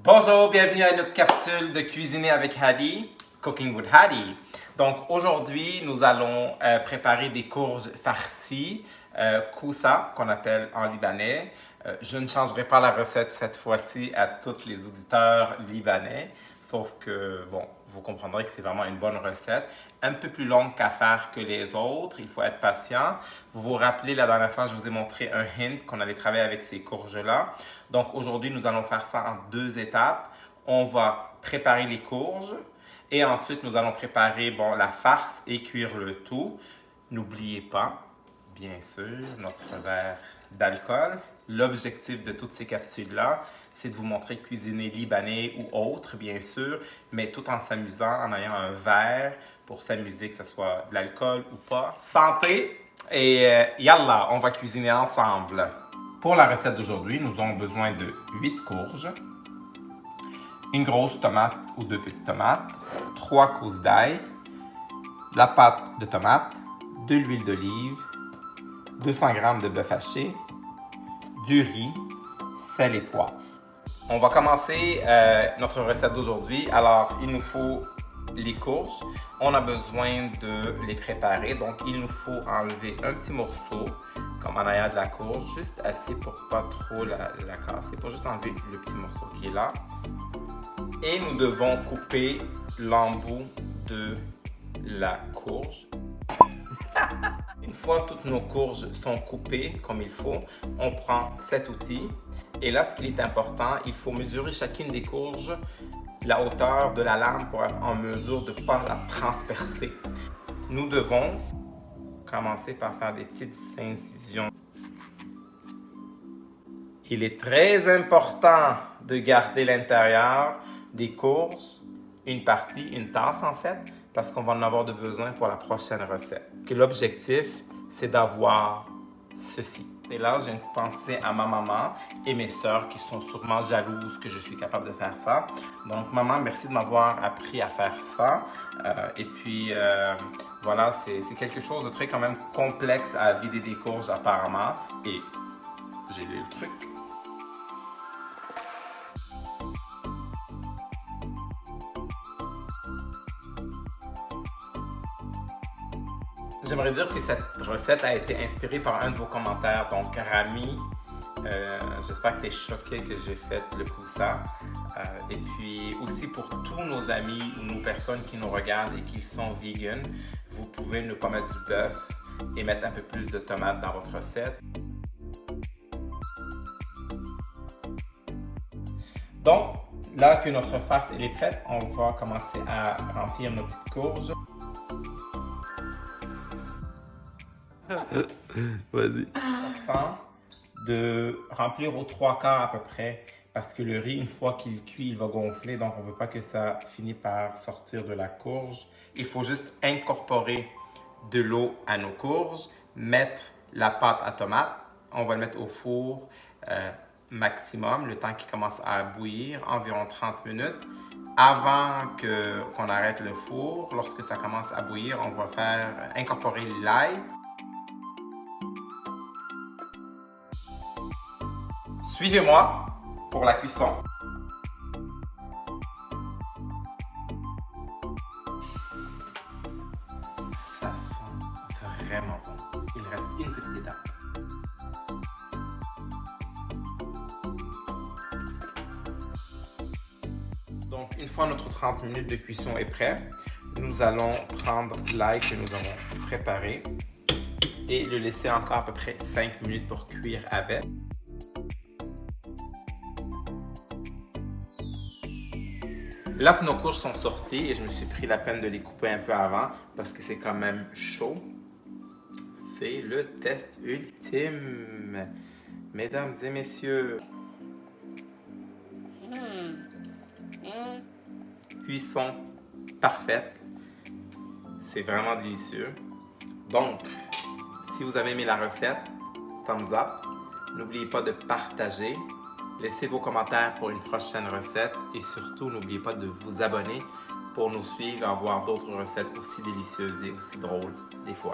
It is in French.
Bonjour, bienvenue à notre capsule de cuisiner avec Hadi, Cooking with Hadi. Donc aujourd'hui, nous allons préparer des courges farcies, koussa, qu'on appelle en libanais. Je ne changerai pas la recette cette fois-ci à tous les auditeurs libanais, sauf que, bon, vous comprendrez que c'est vraiment une bonne recette. Un peu plus longue qu'à faire que les autres, il faut être patient. Vous vous rappelez, la dernière fois, je vous ai montré un hint qu'on allait travailler avec ces courges-là. Donc aujourd'hui, nous allons faire ça en 2 étapes. On va préparer les courges et ensuite, nous allons préparer la farce et cuire le tout. N'oubliez pas, bien sûr, notre verre d'alcool. L'objectif de toutes ces capsules-là, c'est de vous montrer cuisiner libanais ou autre, bien sûr, mais tout en s'amusant, en ayant un verre pour s'amuser, que ce soit de l'alcool ou pas. Santé! Et yallah, on va cuisiner ensemble. Pour la recette d'aujourd'hui, nous avons besoin de 8 courges, une grosse tomate ou 2 petites tomates, 3 gousses d'ail, de la pâte de tomate, de l'huile d'olive, 200 g de bœuf haché, du riz, sel et poivre. On va commencer notre recette d'aujourd'hui. Alors, il nous faut les courges. On a besoin de les préparer. Donc, il nous faut enlever un petit morceau, comme en arrière de la courge, juste assez pour pas trop la casser, pour juste enlever le petit morceau qui est là. Et nous devons couper l'embout de la courge. Une fois toutes nos courges sont coupées comme il faut, on prend cet outil. Et là, ce qui est important, il faut mesurer chacune des courges, la hauteur de la lame pour être en mesure de ne pas la transpercer. Nous devons commencer par faire des petites incisions. Il est très important de garder l'intérieur des courges, une partie, une tasse en fait, parce qu'on va en avoir besoin pour la prochaine recette. L'objectif, c'est d'avoir ceci. Et là, j'ai une petite pensée à ma maman et mes sœurs qui sont sûrement jalouses que je suis capable de faire ça. Donc, maman, merci de m'avoir appris à faire ça. Voilà, c'est quelque chose de très quand même complexe à vider des courges apparemment. Et j'ai lu le truc. J'aimerais dire que cette recette a été inspirée par un de vos commentaires. Donc, Rami, j'espère que tu es choqué que j'ai fait le koussa. Et puis aussi pour tous nos amis ou nos personnes qui nous regardent et qui sont vegan, vous pouvez ne pas mettre du bœuf et mettre un peu plus de tomates dans votre recette. Donc, là que notre farce est prête, on va commencer à remplir nos petites courges. Vas-y. Important de remplir aux 3/4 à peu près parce que le riz, une fois qu'il cuit, il va gonfler, donc on ne veut pas que ça finisse par sortir de la courge. Il faut juste incorporer de l'eau à nos courges, mettre la pâte à tomate, on va le mettre au four maximum, le temps qu'il commence à bouillir, environ 30 minutes. Avant qu'on arrête le four, lorsque ça commence à bouillir, on va incorporer l'ail. Suivez-moi pour la cuisson. Ça sent vraiment bon. Il reste une petite étape. Donc, une fois notre 30 minutes de cuisson est prêt, nous allons prendre l'ail que nous avons préparé et le laisser encore à peu près 5 minutes pour cuire avec. Là que nos courges sont sorties et je me suis pris la peine de les couper un peu avant parce que c'est quand même chaud. C'est le test ultime, mesdames et messieurs. Cuisson parfaite. C'est vraiment délicieux. Donc, si vous avez aimé la recette, thumbs up. N'oubliez pas de partager. Laissez vos commentaires pour une prochaine recette et surtout, n'oubliez pas de vous abonner pour nous suivre et voir d'autres recettes aussi délicieuses et aussi drôles des fois.